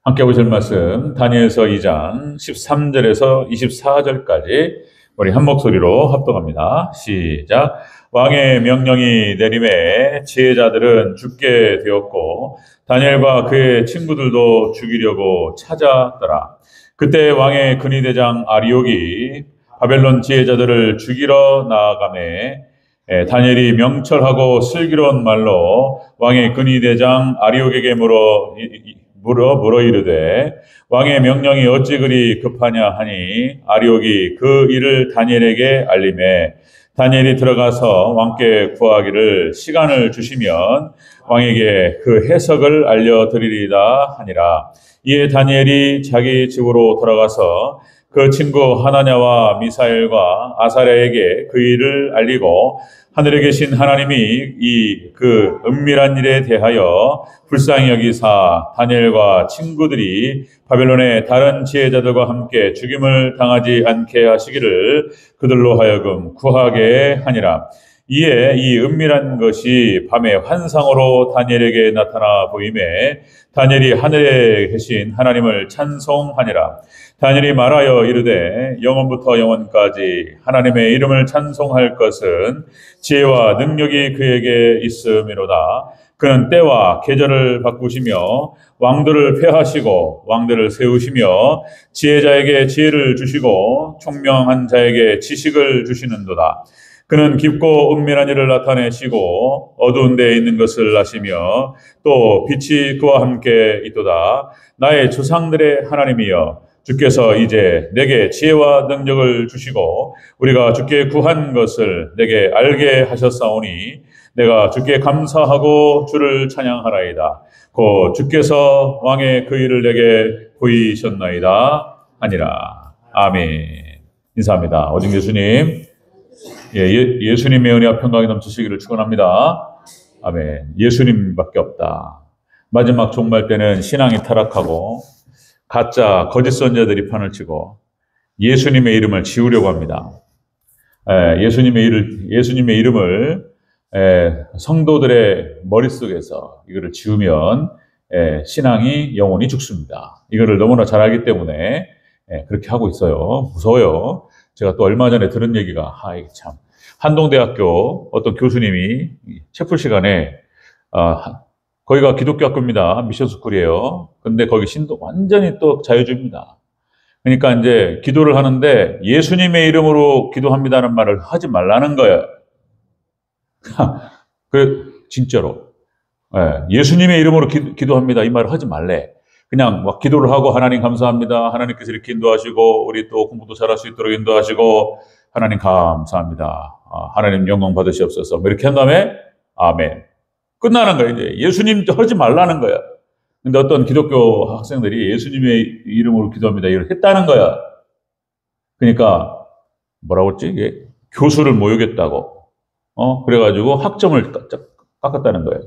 함께 보실 말씀 다니엘서 2장 13절에서 24절까지 우리 한 목소리로 합독합니다. 시작. 왕의 명령이 내림에 지혜자들은 죽게 되었고 다니엘과 그의 친구들도 죽이려고 찾았더라. 그때 왕의 근위대장 아리옥이 바벨론 지혜자들을 죽이러 나아가매 다니엘이 명철하고 슬기로운 말로 왕의 근위대장 아리옥에게 물어 이르되 왕의 명령이 어찌 그리 급하냐 하니 아리옥이 그 일을 다니엘에게 알림해 다니엘이 들어가서 왕께 구하기를 시간을 주시면 왕에게 그 해석을 알려드리리다 하니라. 이에 다니엘이 자기 집으로 돌아가서 그 친구 하나냐와 미사엘과 아사랴에게 그 일을 알리고 하늘에 계신 하나님이 그 은밀한 일에 대하여 불쌍히 여기사 다니엘과 친구들이 바벨론의 다른 지혜자들과 함께 죽임을 당하지 않게 하시기를 그들로 하여금 구하게 하니라. 이에 이 은밀한 것이 밤에 환상으로 다니엘에게 나타나 보이매 다니엘이 하늘에 계신 하나님을 찬송하니라. 다니엘이 말하여 이르되 영원부터 영원까지 하나님의 이름을 찬송할 것은 지혜와 능력이 그에게 있음이로다. 그는 때와 계절을 바꾸시며 왕들을 폐하시고 왕들을 세우시며 지혜자에게 지혜를 주시고 총명한 자에게 지식을 주시는도다. 그는 깊고 은밀한 일을 나타내시고 어두운 데에 있는 것을 아시며 또 빛이 그와 함께 있도다. 나의 조상들의 하나님이여 주께서 이제 내게 지혜와 능력을 주시고 우리가 주께 구한 것을 내게 알게 하셨사오니 내가 주께 감사하고 주를 찬양하나이다. 곧 주께서 왕의 그 일을 내게 보이셨나이다 하니라. 아멘. 인사합니다. 오직 예수님, 예수님의 은혜와 평강이 넘치시기를 축원합니다. 아멘. 예수님밖에 없다. 마지막 종말 때는 신앙이 타락하고 가짜 거짓 선자들이 판을 치고 예수님의 이름을 지우려고 합니다. 예수님의 이름을 성도들의 머릿속에서 이거를 지우면 신앙이 영원히 죽습니다. 이거를 너무나 잘 알기 때문에 그렇게 하고 있어요. 무서워요. 제가 또 얼마 전에 들은 얘기가 참 한동대학교 어떤 교수님이 채플 시간에 거기가 기독교 학교입니다. 미션스쿨이에요. 근데 거기 완전히 또 자유주의입니다. 그러니까 이제 기도를 하는데 예수님의 이름으로 기도합니다는 말을 하지 말라는 거예요. 진짜로. 예수님의 이름으로 기도합니다. 이 말을 하지 말래. 그냥 막 기도를 하고 하나님 감사합니다. 하나님께서 이렇게 인도하시고 우리 또 공부도 잘할 수 있도록 인도하시고 하나님 감사합니다. 하나님 영광 받으시옵소서. 이렇게 한 다음에 아멘. 끝나는 거예요. 이제 예수님 하지 말라는 거야. 근데 어떤 기독교 학생들이 예수님의 이름으로 기도합니다. 이걸 했다는 거야. 그러니까 뭐라고 했지? 이게 교수를 모욕했다고. 그래가지고 학점을 깎았다는 거예요.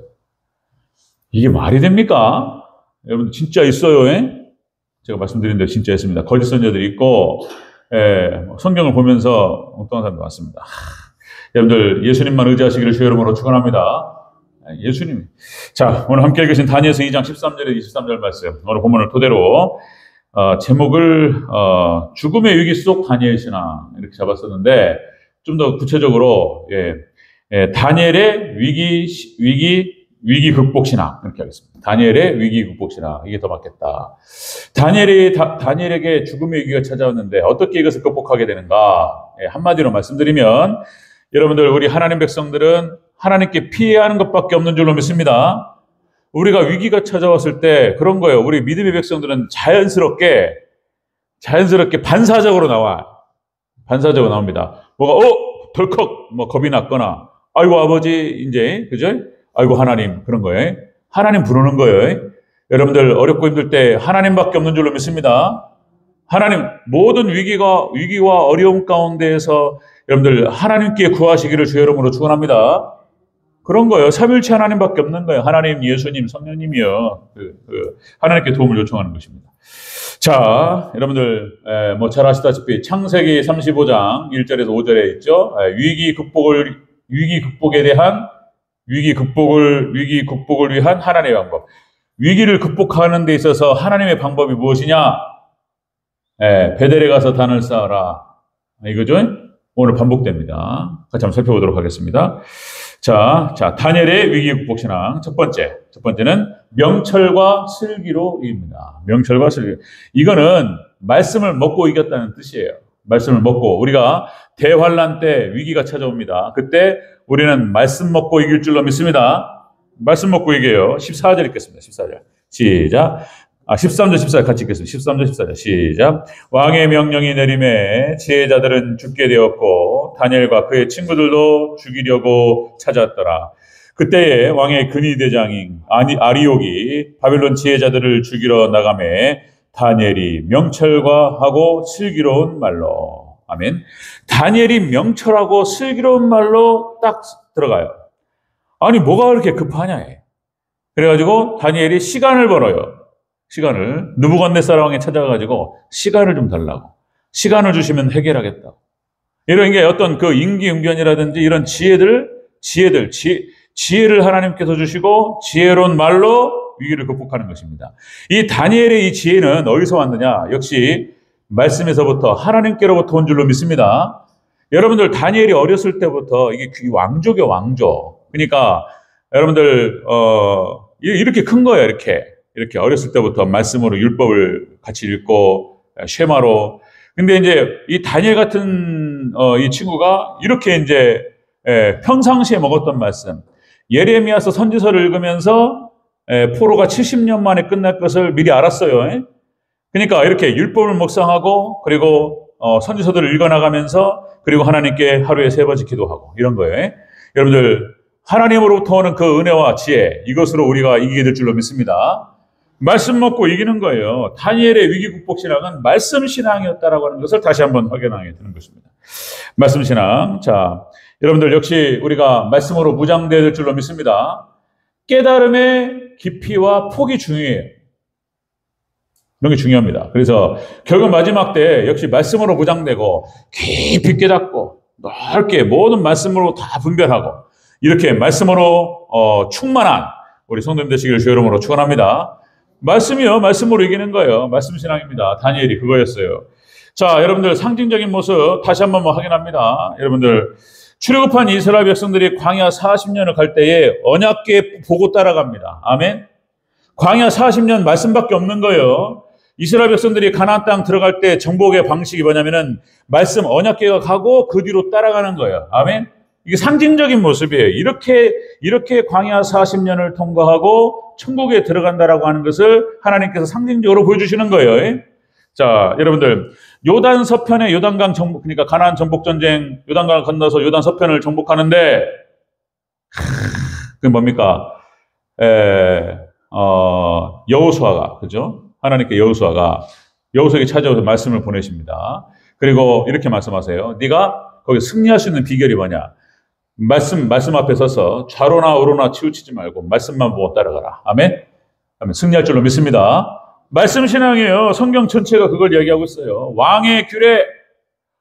이게 말이 됩니까? 여러분 진짜 있어요. 제가 말씀드린 대로 진짜 있습니다. 거짓 선자들이 있고 성경을 보면서 엉뚱한 사람도 많습니다. 여러분들 예수님만 의지하시기를 주의 이름으로 축원합니다. 예수님. 자, 오늘 함께 계신 다니엘서 2장 13절에 23절 말씀. 오늘 본문을 토대로 제목을 죽음의 위기 속 다니엘 신앙 이렇게 잡았었는데 좀 더 구체적으로 다니엘의 위기 극복 신앙 이렇게 하겠습니다. 다니엘의 위기 극복 신앙 이게 더 맞겠다. 다니엘에게 죽음의 위기가 찾아왔는데 어떻게 이것을 극복하게 되는가? 한마디로 말씀드리면 여러분들 우리 하나님 백성들은 하나님께 피해야 하는 것밖에 없는 줄로 믿습니다. 우리가 위기가 찾아왔을 때 그런 거예요. 우리 믿음의 백성들은 자연스럽게 반사적으로 나옵니다. 뭐가 덜컥 겁이 났거나 아이고 아버지 이제 그죠? 아이고 하나님 그런 거예요. 하나님 부르는 거예요. 여러분들 어렵고 힘들 때 하나님밖에 없는 줄로 믿습니다. 하나님 모든 위기와 어려움 가운데에서 여러분들 하나님께 구하시기를 주의 이름으로 축원합니다. 그런 거예요. 삼위일체 하나님밖에 없는 거예요. 하나님, 예수님, 성령님이요. 하나님께 도움을 요청하는 것입니다. 자, 여러분들 잘 아시다시피 창세기 35장 1절에서 5절에 있죠. 위기 극복을 위기 극복을 위한 하나님의 방법. 위기를 극복하는 데 있어서 하나님의 방법이 무엇이냐? 베델에 가서 단을 쌓아라. 이거죠? 오늘 반복됩니다. 같이 한번 살펴보도록 하겠습니다. 자, 다니엘의 위기 극복 신앙. 첫 번째는 명철과 슬기로입니다. 명철과 슬기. 이거는 말씀을 먹고 이겼다는 뜻이에요. 말씀을 먹고 우리가 대환란 때 위기가 찾아옵니다. 그때 우리는 말씀 먹고 이길 줄로 믿습니다. 말씀 먹고 이겨요. 14절 읽겠습니다. 14절. 시작. 13절, 14절 같이 읽겠습니다. 13절, 14절. 시작. 왕의 명령이 내림에 지혜자들은 죽게 되었고 다니엘과 그의 친구들도 죽이려고 찾았더라. 그때에 왕의 근위대장인 아리옥이 바빌론 지혜자들을 죽이러 나가매 다니엘이 명철과 하고 슬기로운 말로. 아멘. 다니엘이 명철하고 슬기로운 말로 딱 들어가요. 아니 뭐가 그렇게 급하냐 해. 그래가지고 다니엘이 시간을 벌어요. 시간을 느부갓네살 왕에 찾아가지고 시간을 좀 달라고. 시간을 주시면 해결하겠다고. 이런 게 어떤 그 임기응변이라든지 이런 지혜를 하나님께서 주시고 지혜로운 말로 위기를 극복하는 것입니다. 이 다니엘의 이 지혜는 어디서 왔느냐? 역시 말씀에서부터 하나님께로부터 온 줄로 믿습니다. 여러분들 다니엘이 어렸을 때부터 이게 왕조죠, 왕조. 그러니까 여러분들 이렇게 큰 거예요, 이렇게 어렸을 때부터 말씀으로 율법을 같이 읽고 쉐마로. 근데 이제 이 다니엘 같은 이 친구가 이렇게 이제 평상시에 먹었던 말씀, 예레미야서 선지서를 읽으면서 포로가 70년 만에 끝날 것을 미리 알았어요. 그러니까 이렇게 율법을 묵상하고 그리고 선지서들을 읽어나가면서 그리고 하나님께 하루에 3번씩 기도하고 이런 거예요. 여러분들 하나님으로부터 오는 그 은혜와 지혜, 이것으로 우리가 이기게 될 줄로 믿습니다. 말씀 먹고 이기는 거예요. 다니엘의 위기 극복 신앙은 말씀 신앙이었다라고 하는 것을 다시 한번 확인하게 되는 것입니다. 말씀 신앙. 자, 여러분들 역시 우리가 말씀으로 무장되어야 될 줄로 믿습니다. 깨달음의 깊이와 폭이 중요해요. 이런 게 중요합니다. 그래서 결국 마지막 때 역시 말씀으로 무장되고 깊이 깨닫고 넓게 모든 말씀으로 다 분별하고 이렇게 말씀으로 충만한 우리 성도님 되시기를 주의 이름으로 축원합니다. 말씀이요, 말씀으로 이기는 거예요. 말씀 신앙입니다. 다니엘이 그거였어요. 자, 여러분들 상징적인 모습 다시 한번 확인합니다. 여러분들 출애굽한 이스라엘 백성들이 광야 40년을 갈 때에 언약궤 보고 따라갑니다. 아멘. 광야 40년 말씀밖에 없는 거예요. 이스라엘 백성들이 가나안 땅 들어갈 때 정복의 방식이 뭐냐면은 말씀 언약궤가 가고 그 뒤로 따라가는 거예요. 아멘. 이게 상징적인 모습이에요. 이렇게 광야 40년을 통과하고 천국에 들어간다라고 하는 것을 하나님께서 상징적으로 보여주시는 거예요. 자, 여러분들 요단 서편의 요단강 정복, 그러니까 가나안 정복 전쟁, 요단강을 건너서 요단 서편을 정복하는데 그게 뭡니까? 여호수아가, 그죠? 하나님께 여호수아에게 찾아와서 말씀을 보내십니다. 그리고 이렇게 말씀하세요. 네가 거기 승리할 수 있는 비결이 뭐냐? 말씀 앞에 서서 좌로나 우로나 치우치지 말고 말씀만 보고 따라가라. 아멘. 아멘. 승리할 줄로 믿습니다. 말씀 신앙이에요. 성경 전체가 그걸 이야기하고 있어요. 왕의 규례,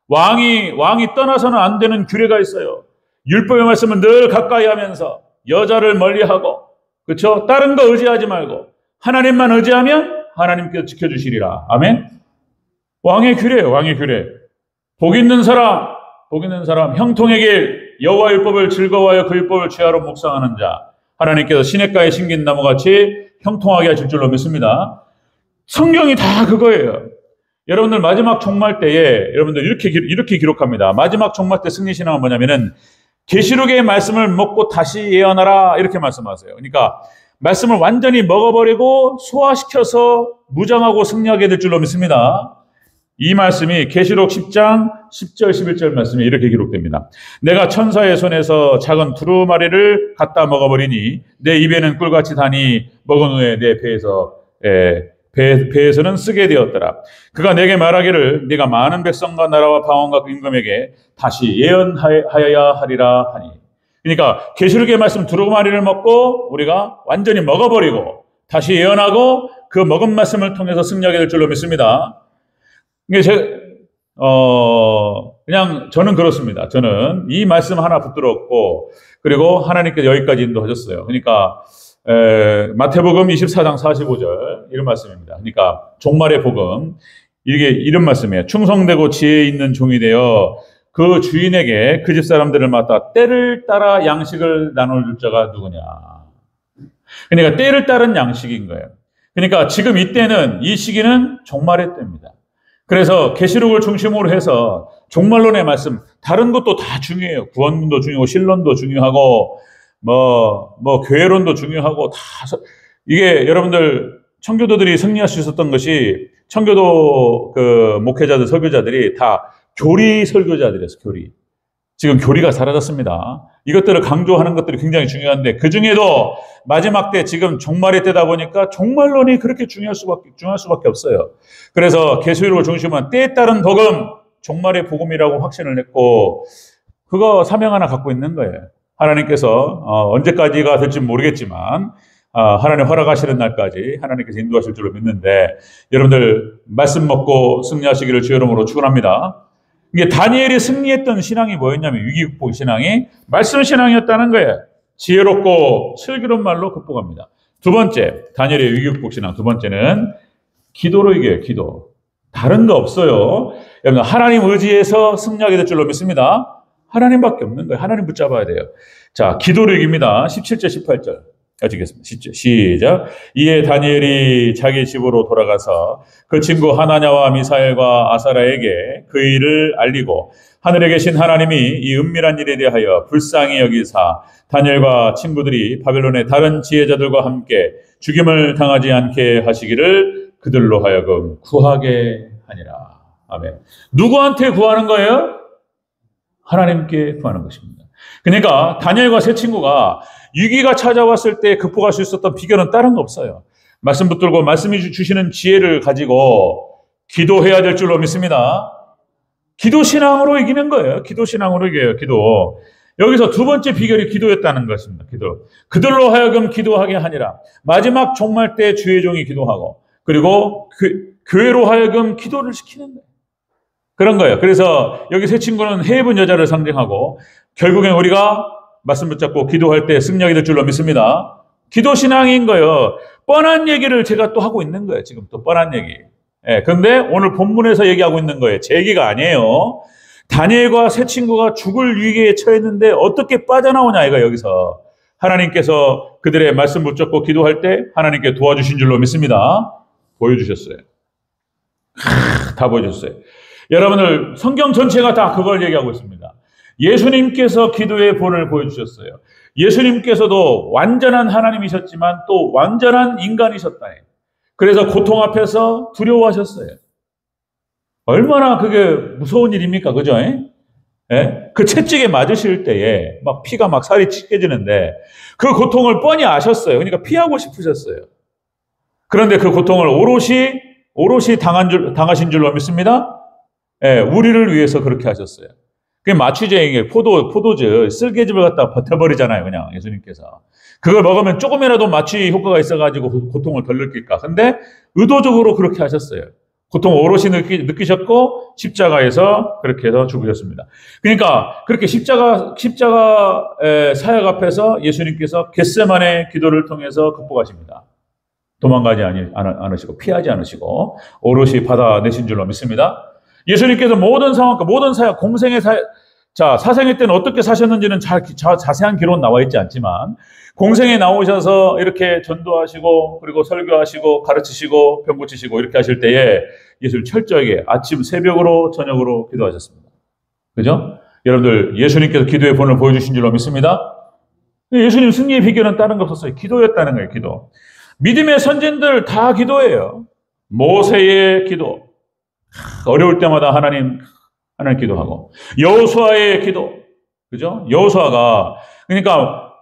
왕이 떠나서는 안 되는 규례가 있어요. 율법의 말씀은 늘 가까이 하면서 여자를 멀리하고, 그렇죠? 다른 거 의지하지 말고 하나님만 의지하면 하나님께서 지켜주시리라. 아멘. 왕의 규례예요. 왕의 규례. 복 있는 사람 형통의 길, 여호와 율법을 즐거워하여 그 율법을 죄하러 묵상하는 자, 하나님께서 시냇가에 심긴 나무같이 형통하게 하실 줄로 믿습니다. 성경이 다 그거예요. 여러분들 마지막 종말 때에 여러분들 이렇게 기록합니다. 마지막 종말 때 승리신앙은 뭐냐면은 계시록의 말씀을 먹고 다시 예언하라 이렇게 말씀하세요. 그러니까 말씀을 완전히 먹어버리고 소화시켜서 무장하고 승리하게 될 줄로 믿습니다. 이 말씀이 계시록 10장 10절 11절 말씀이 이렇게 기록됩니다. 내가 천사의 손에서 작은 두루마리를 갖다 먹어버리니 내 입에는 꿀같이 다니 먹은 후에 내 배에서는 쓰게 되었더라. 그가 내게 말하기를 네가 많은 백성과 나라와 방언과 임금에게 다시 예언하여야 하리라 하니. 그러니까 계시록의 말씀 두루마리를 먹고 우리가 완전히 먹어버리고 다시 예언하고 그 먹은 말씀을 통해서 승리하게 될 줄로 믿습니다. 이게 그냥 저는 그렇습니다. 저는 이 말씀 하나 붙들었고 그리고 하나님께서 여기까지 인도하셨어요. 그러니까 마태복음 24장 45절 이런 말씀입니다. 그러니까 종말의 복음 이게 이런 말씀이에요. 충성되고 지혜 있는 종이 되어 그 주인에게 그 집 사람들을 맡아 때를 따라 양식을 나눠줄 자가 누구냐. 그러니까 때를 따른 양식인 거예요. 그러니까 지금 이때는 이 시기는 종말의 때입니다. 그래서 계시록을 중심으로 해서 종말론의 말씀 다른 것도 다 중요해요. 구원론도 중요하고 신론도 중요하고 교회론도 중요하고 다 이게 여러분들 청교도들이 승리할 수 있었던 것이 청교도 그 목회자들 설교자들이 다 교리 설교자들이었어요. 교리. 지금 교리가 사라졌습니다. 이것들을 강조하는 것들이 굉장히 중요한데 그 중에도 마지막 때 지금 종말의 때다 보니까 종말론이 그렇게 중요할 수밖에 없어요. 그래서 계시록을 중심으로 한 때에 따른 복음, 종말의 복음이라고 확신을 했고 그거 사명 하나 갖고 있는 거예요. 하나님께서 언제까지가 될지 모르겠지만 하나님 허락하시는 날까지 하나님께서 인도하실 줄로 믿는데 여러분들 말씀 먹고 승리하시기를 주의 이름으로 축원합니다. 이게 다니엘이 승리했던 신앙이 뭐였냐면 위기극복 신앙이 말씀 신앙이었다는 거예요. 지혜롭고 슬기로운 말로 극복합니다. 두 번째, 다니엘의 위기극복 신앙 두 번째는 기도로 이겨요. 기도. 다른 거 없어요. 여러분 하나님 의지해서 승리하게 될 줄로 믿습니다. 하나님밖에 없는 거예요. 하나님 붙잡아야 돼요. 자, 기도로 이깁니다. 17절 18절 읽겠습니다. 시작. 이에 다니엘이 자기 집으로 돌아가서 그 친구 하나냐와 미사엘과 아사라에게 그 일을 알리고 하늘에 계신 하나님이 이 은밀한 일에 대하여 불쌍히 여기사 다니엘과 친구들이 바벨론의 다른 지혜자들과 함께 죽임을 당하지 않게 하시기를 그들로 하여금 구하게 하니라. 아멘. 누구한테 구하는 거예요? 하나님께 구하는 것입니다. 그러니까 다니엘과 세 친구가 위기가 찾아왔을 때 극복할 수 있었던 비결은 다른 거 없어요. 말씀 붙들고 말씀이 주시는 지혜를 가지고 기도해야 될 줄로 믿습니다. 기도 신앙으로 이기는 거예요. 기도 신앙으로 이겨요. 기도. 여기서 두 번째 비결이 기도였다는 것입니다. 기도. 그들로 하여금 기도하게 하니라. 마지막 종말 때 주의 종이 기도하고 그리고 교회로 하여금 기도를 시키는 거예요. 그런 거예요. 그래서 여기 세 친구는 해입은 여자를 상징하고 결국엔 우리가 말씀 붙잡고 기도할 때 승리하게 될 줄로 믿습니다. 기도 신앙인 거예요. 뻔한 얘기를 제가 또 하고 있는 거예요. 지금 또 뻔한 얘기. 근데 오늘 본문에서 얘기하고 있는 거예요. 제 얘기가 아니에요. 다니엘과 세 친구가 죽을 위기에 처했는데 어떻게 빠져나오냐 이거 여기서. 하나님께서 그들의 말씀 붙잡고 기도할 때 하나님께 도와주신 줄로 믿습니다. 보여주셨어요. 다 보여주셨어요. 여러분들 성경 전체가 다 그걸 얘기하고 있습니다. 예수님께서 기도의 본을 보여주셨어요. 예수님께서도 완전한 하나님이셨지만 또 완전한 인간이셨다. 그래서 고통 앞에서 두려워하셨어요. 얼마나 그게 무서운 일입니까? 그죠? 그 채찍에 맞으실 때에 막 피가 막 살이 찢겨지는데 그 고통을 뻔히 아셨어요. 그러니까 피하고 싶으셨어요. 그런데 그 고통을 오롯이 당하신 줄로 믿습니다. 우리를 위해서 그렇게 하셨어요. 그게 마취제에 포도즙, 쓸개즙을 갖다가 버텨버리잖아요, 그냥 예수님께서. 그걸 먹으면 조금이라도 마취 효과가 있어가지고 고통을 덜 느낄까. 근데 의도적으로 그렇게 하셨어요. 고통을 오롯이 느끼셨고 십자가에서 그렇게 해서 죽으셨습니다. 그러니까 그렇게 십자가 사역 앞에서 예수님께서 겟세마네 기도를 통해서 극복하십니다. 도망가지 않으시고 피하지 않으시고 오롯이 받아내신 줄로 믿습니다. 예수님께서 모든 상황, 모든 사역, 공생의 사생애 때는 어떻게 사셨는지는 자세한 기록은 나와 있지 않지만 공생에 나오셔서 이렇게 전도하시고 그리고 설교하시고 가르치시고 병 고치시고 이렇게 하실 때에 예수님 철저하게 아침 새벽으로 저녁으로 기도하셨습니다. 그죠? 여러분들 예수님께서 기도의 본을 보여주신 줄로 믿습니다. 예수님 승리의 비결은 다른 거 없었어요. 기도였다는 거예요. 기도. 믿음의 선진들 다 기도예요. 모세의 기도. 어려울 때마다 하나님 기도하고 여호수아의 기도. 그죠? 여호수아가 그러니까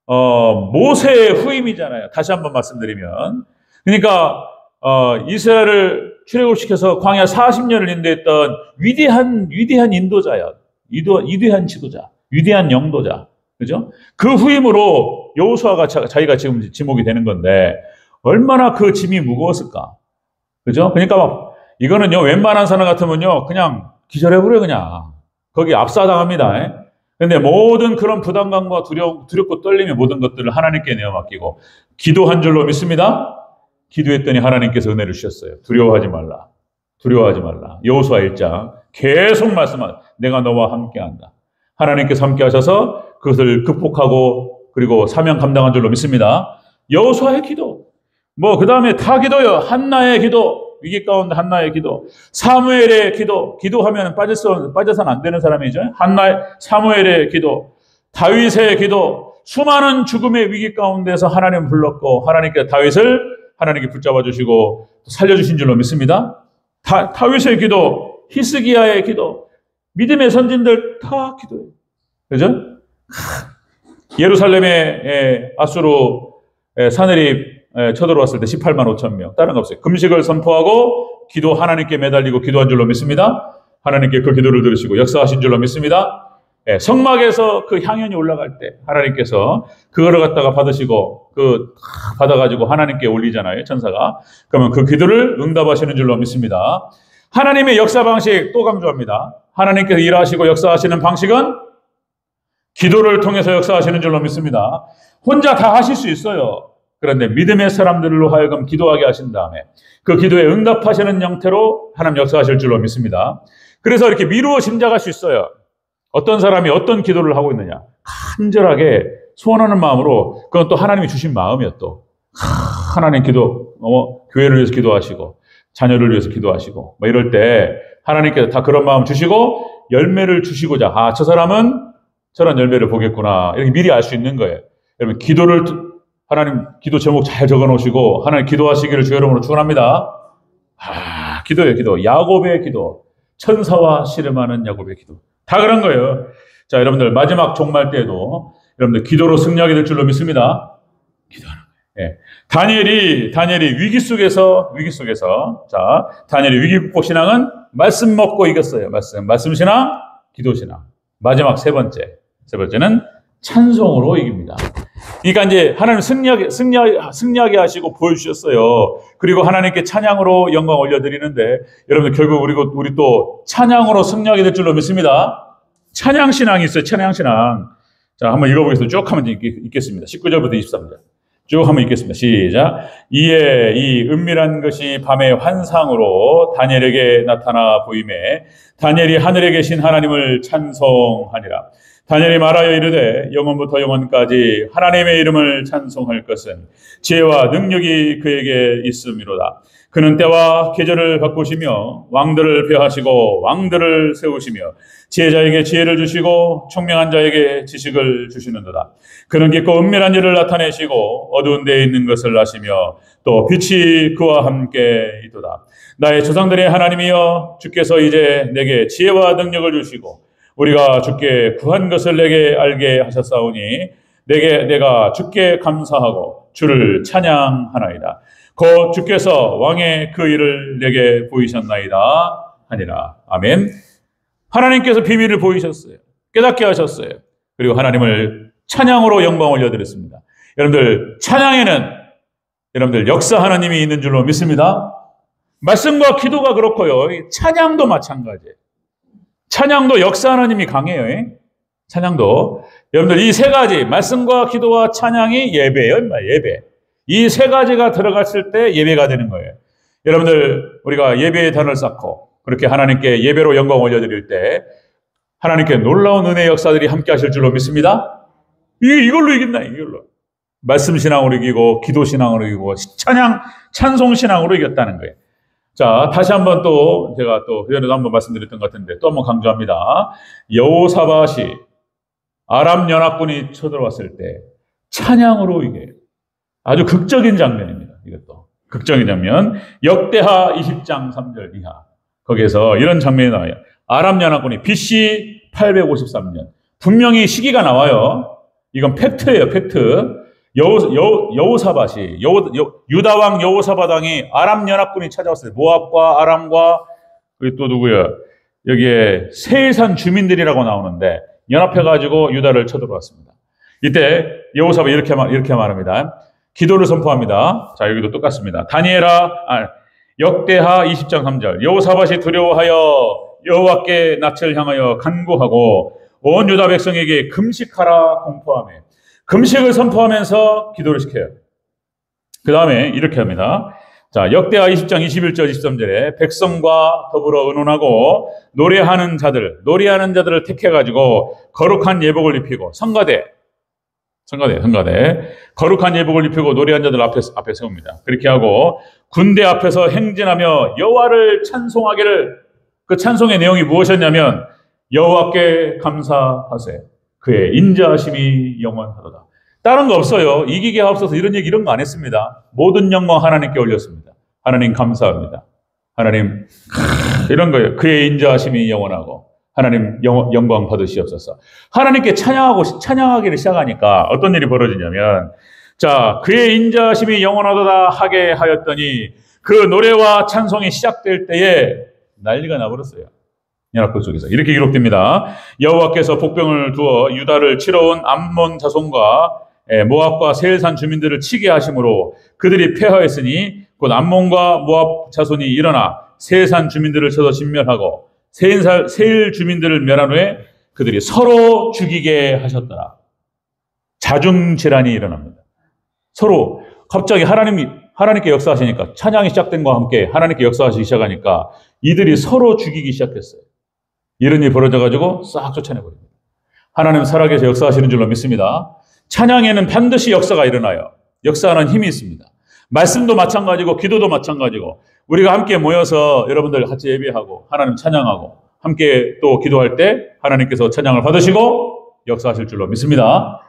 모세의 후임이잖아요. 다시 한번 말씀드리면 그러니까 이스라엘을 출애굽시켜서 광야 40년을 인도했던 위대한 인도자야. 위대한 지도자, 위대한 영도자. 그죠? 그 후임으로 여호수아가 자기가 지금 지목이 되는 건데 얼마나 그 짐이 무거웠을까? 그죠? 그러니까 막 이거는요 웬만한 사람 같으면요 그냥 기절해버려 그냥 거기 압사당합니다. 근데 모든 그런 부담감과 두렵고 떨림의 모든 것들을 하나님께 내어 맡기고 기도한 줄로 믿습니다. 기도했더니 하나님께서 은혜를 주셨어요. 두려워하지 말라. 두려워하지 말라. 여호수아 1장 계속 말씀하는 내가 너와 함께한다. 하나님께서 함께하셔서 그것을 극복하고 그리고 사명 감당한 줄로 믿습니다. 여호수아의 기도. 그 다음에 다 기도요. 한나의 기도. 위기 가운데 한나의 기도. 사무엘의 기도. 기도하면 빠져서는 안 되는 사람이죠. 사무엘의 기도. 다윗의 기도. 수많은 죽음의 위기 가운데서 하나님 불렀고 하나님께서 다윗을 하나님께 붙잡아 주시고 살려주신 줄로 믿습니다. 다윗의 기도. 히스기야의 기도. 믿음의 선진들 다 기도해요. 그죠? 예루살렘에 아수르 사내립 쳐들어왔을 때 18만 5천 명. 다른 거 없어요. 금식을 선포하고 기도 하나님께 매달리고 기도한 줄로 믿습니다. 하나님께 그 기도를 들으시고 역사하신 줄로 믿습니다. 성막에서 그 향연이 올라갈 때 하나님께서 그거를 갖다가 받으시고 받아가지고 하나님께 올리잖아요. 천사가. 그러면 그 기도를 응답하시는 줄로 믿습니다. 하나님의 역사 방식 또 강조합니다. 하나님께서 일하시고 역사하시는 방식은 기도를 통해서 역사하시는 줄로 믿습니다. 혼자 다 하실 수 있어요. 그런데 믿음의 사람들로 하여금 기도하게 하신 다음에 그 기도에 응답하시는 형태로 하나님 역사하실 줄로 믿습니다. 그래서 이렇게 미루어 짐작할 수 있어요. 어떤 사람이 어떤 기도를 하고 있느냐. 간절하게 소원하는 마음으로 그건 또 하나님이 주신 마음이요. 또 하나님 기도, 교회를 위해서 기도하시고 자녀를 위해서 기도하시고 이럴 때 하나님께서 다 그런 마음 주시고 열매를 주시고자 저 사람은 저런 열매를 보겠구나 이렇게 미리 알 수 있는 거예요. 여러분 하나님 기도 제목 잘 적어놓으시고 하나님 기도하시기를 주의 이름으로 축원합니다. 기도예요. 기도. 야곱의 기도. 천사와 씨름하는 야곱의 기도. 다 그런 거예요. 자, 여러분들 마지막 종말 때에도 여러분들 기도로 승리하게 될 줄로 믿습니다. 기도하는 거예요. 예. 다니엘이 위기 속에서 자, 다니엘의 위기 극복 신앙은 말씀 먹고 이겼어요. 말씀 신앙, 기도 신앙. 마지막 세 번째는 찬송으로 이깁니다. 그러니까 이제 하나님 승리하게 하시고 보여주셨어요. 그리고 하나님께 찬양으로 영광 올려드리는데 여러분들 결국 우리 또 찬양으로 승리하게 될 줄로 믿습니다. 찬양신앙이 있어요. 찬양신앙. 자, 한번 읽어보겠습니다. 쭉 하면 읽겠습니다. 19절부터 23절. 쭉 한번 읽겠습니다. 시작. 이에 이 은밀한 것이 밤의 환상으로 다니엘에게 나타나 보이매 다니엘이 하늘에 계신 하나님을 찬송하니라. 다니엘이 말하여 이르되 영원부터 영원까지 하나님의 이름을 찬송할 것은 지혜와 능력이 그에게 있음이로다. 그는 때와 계절을 바꾸시며 왕들을 폐하시고 왕들을 세우시며 지혜자에게 지혜를 주시고 총명한 자에게 지식을 주시는도다. 그는 깊고 은밀한 일을 나타내시고 어두운 데에 있는 것을 아시며 또 빛이 그와 함께 있도다. 나의 조상들의 하나님이여 주께서 이제 내게 지혜와 능력을 주시고 우리가 주께 구한 것을 내게 알게 하셨사오니 내가 주께 감사하고 주를 찬양하나이다. 곧 주께서 왕의 그 일을 내게 보이셨나이다 하니라. 아멘. 하나님께서 비밀을 보이셨어요. 깨닫게 하셨어요. 그리고 하나님을 찬양으로 영광 올려드렸습니다. 여러분들 찬양에는 여러분들 역사 하나님이 있는 줄로 믿습니다. 말씀과 기도가 그렇고요. 찬양도 마찬가지예요. 찬양도 역사 하나님이 강해요. 찬양도. 여러분들 이 세 가지 말씀과 기도와 찬양이 예배예요. 예배. 이 세 가지가 들어갔을 때 예배가 되는 거예요. 여러분들 우리가 예배의 단을 쌓고 그렇게 하나님께 예배로 영광 올려드릴 때 하나님께 놀라운 은혜의 역사들이 함께 하실 줄로 믿습니다. 이걸로 이긴다. 이걸로. 말씀 신앙으로 이기고 기도 신앙으로 이기고 찬송 신앙으로 이겼다는 거예요. 자, 다시 한번 또 제가 또 전에도 한번 말씀드렸던 것 같은데 또 한번 강조합니다. 여호사밧이 아람 연합군이 쳐들어왔을 때 찬양으로 이게 아주 극적인 장면입니다. 이것도 극적인 장면. 역대하 20장 3절 이하 거기에서 이런 장면이 나와요. 아람 연합군이 BC 853년 분명히 시기가 나와요. 이건 팩트예요. 팩트. 여호사밧이 유다 왕 여호사밧 왕이 아람 연합군이 찾아왔어요. 모압과 아람과 그리고 또 누구야? 여기에 세일산 주민들이라고 나오는데 연합해가지고 유다를 쳐들어왔습니다. 이때 여호사밧이 이렇게 말합니다. 기도를 선포합니다. 자, 여기도 똑같습니다. 역대하 20장 3절. 여호사밧이 두려워하여 여호와께 낯을 향하여 간구하고 온 유다 백성에게 금식하라 공포하며 금식을 선포하면서 기도를 시켜요. 그 다음에 이렇게 합니다. 자, 역대하 20장 21절 23절에 백성과 더불어 의논하고 노래하는 자들을 택해가지고 거룩한 예복을 입히고 성가대 거룩한 예복을 입히고 노래하는 자들 앞에 세웁니다. 그렇게 하고 군대 앞에서 행진하며 여호와를 찬송하기를, 그 찬송의 내용이 무엇이었냐면 여호와께 감사하세 그의 인자하심이 영원하도다. 다른 거 없어요. 이기게 하옵소서 이런 거 안 했습니다. 모든 영광 하나님께 올렸습니다. 하나님 감사합니다. 하나님 이런 거예요. 그의 인자하심이 영원하고 하나님 영광 받으시옵소서. 하나님께 찬양하기를 시작하니까 어떤 일이 벌어지냐면, 자, 그의 인자하심이 영원하도다 하게 하였더니 그 노래와 찬송이 시작될 때에 난리가 나버렸어요. 연합국 속에서 이렇게 기록됩니다. 여호와께서 복병을 두어 유다를 치러 온 암몬 자손과 모압과 세일산 주민들을 치게 하심으로 그들이 패하였으니 곧 암몬과 모압 자손이 일어나 세일산 주민들을 쳐서 진멸하고 세일 주민들을 멸한 후에 그들이 서로 죽이게 하셨더라. 자중질환이 일어납니다. 서로 갑자기 하나님께 역사하시니까, 찬양이 시작된 것과 함께 하나님께 역사하시기 시작하니까 이들이 서로 죽이기 시작했어요. 이런 일이 벌어져가지고 싹 쫓아내버립니다. 하나님 살아계셔 역사하시는 줄로 믿습니다. 찬양에는 반드시 역사가 일어나요. 역사하는 힘이 있습니다. 말씀도 마찬가지고 기도도 마찬가지고 우리가 함께 모여서 여러분들 같이 예배하고 하나님 찬양하고 함께 또 기도할 때 하나님께서 찬양을 받으시고 역사하실 줄로 믿습니다.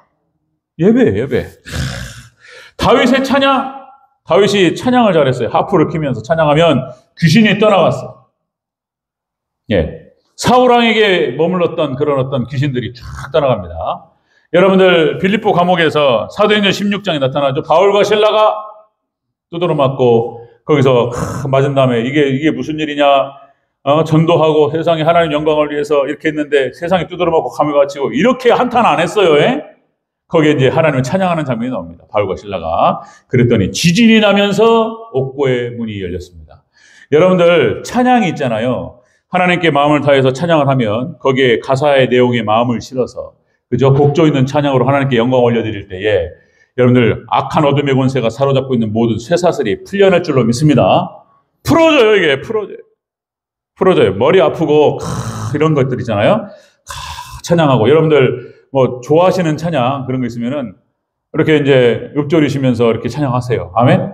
예배. 다윗이 찬양을 잘했어요. 하프를 키면서 찬양하면 귀신이 떠나갔어요. 예. 사울왕에게 머물렀던 그런 어떤 귀신들이 쫙 떠나갑니다. 여러분들 빌립보 감옥에서 사도행전 16장에 나타나죠. 바울과 실라가 두드러 맞고 거기서 맞은 다음에 이게 무슨 일이냐, 전도하고 세상에 하나님 영광을 위해서 이렇게 했는데 세상에 두드러 맞고 감옥에 갇히고 이렇게 한탄 안 했어요. 예? 거기에 이제 하나님을 찬양하는 장면이 나옵니다. 바울과 실라가. 그랬더니 지진이 나면서 옥고의 문이 열렸습니다. 여러분들 찬양이 있잖아요. 하나님께 마음을 다해서 찬양을 하면 거기에 가사의 내용에 마음을 실어서 그저 곡조 있는 찬양으로 하나님께 영광 올려드릴 때에 여러분들 악한 어둠의 권세가 사로잡고 있는 모든 쇠사슬이 풀려날 줄로 믿습니다. 풀어져요. 이게 풀어져요. 머리 아프고 이런 것들 있잖아요. 찬양하고 여러분들 뭐 좋아하시는 찬양 그런 거 있으면은 이렇게 이제 읊조리시면서 이렇게 찬양하세요. 아멘.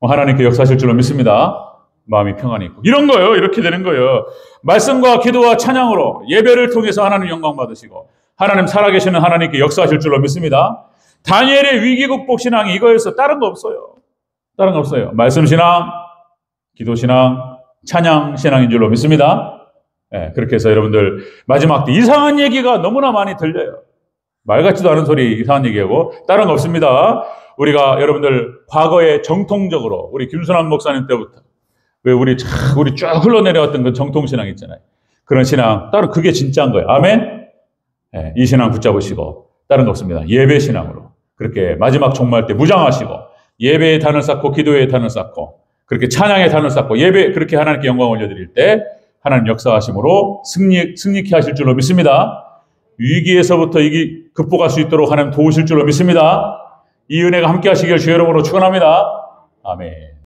하나님께 역사하실 줄로 믿습니다. 마음이 평안이 있고 이런 거예요. 이렇게 되는 거예요. 말씀과 기도와 찬양으로 예배를 통해서 하나님 영광 받으시고 하나님 살아계시는 하나님께 역사하실 줄로 믿습니다. 다니엘의 위기 극복 신앙이 이거에서 다른 거 없어요. 다른 거 없어요. 말씀 신앙, 기도 신앙, 찬양 신앙인 줄로 믿습니다. 네, 그렇게 해서 여러분들 마지막 때 이상한 얘기가 너무나 많이 들려요. 말 같지도 않은 소리 이상한 얘기하고 다른 거 없습니다. 우리가 여러분들 과거에 정통적으로 우리 김순환 목사님 때부터 왜 우리 쭉 흘러내려왔던 그 정통신앙 있잖아요. 그런 신앙, 따로 그게 진짜인 거예요. 아멘? 네, 이 신앙 붙잡으시고, 다른 거 없습니다. 예배 신앙으로. 그렇게 마지막 종말 때 무장하시고, 예배의 단을 쌓고, 기도의 단을 쌓고, 그렇게 찬양의 단을 쌓고, 예배, 그렇게 하나님께 영광 올려드릴 때, 하나님 역사하심으로 승리케 하실 줄로 믿습니다. 위기에서부터 극복할 수 있도록 하나님 도우실 줄로 믿습니다. 이 은혜가 함께 하시길 주의 이름으로 축원합니다. 아멘.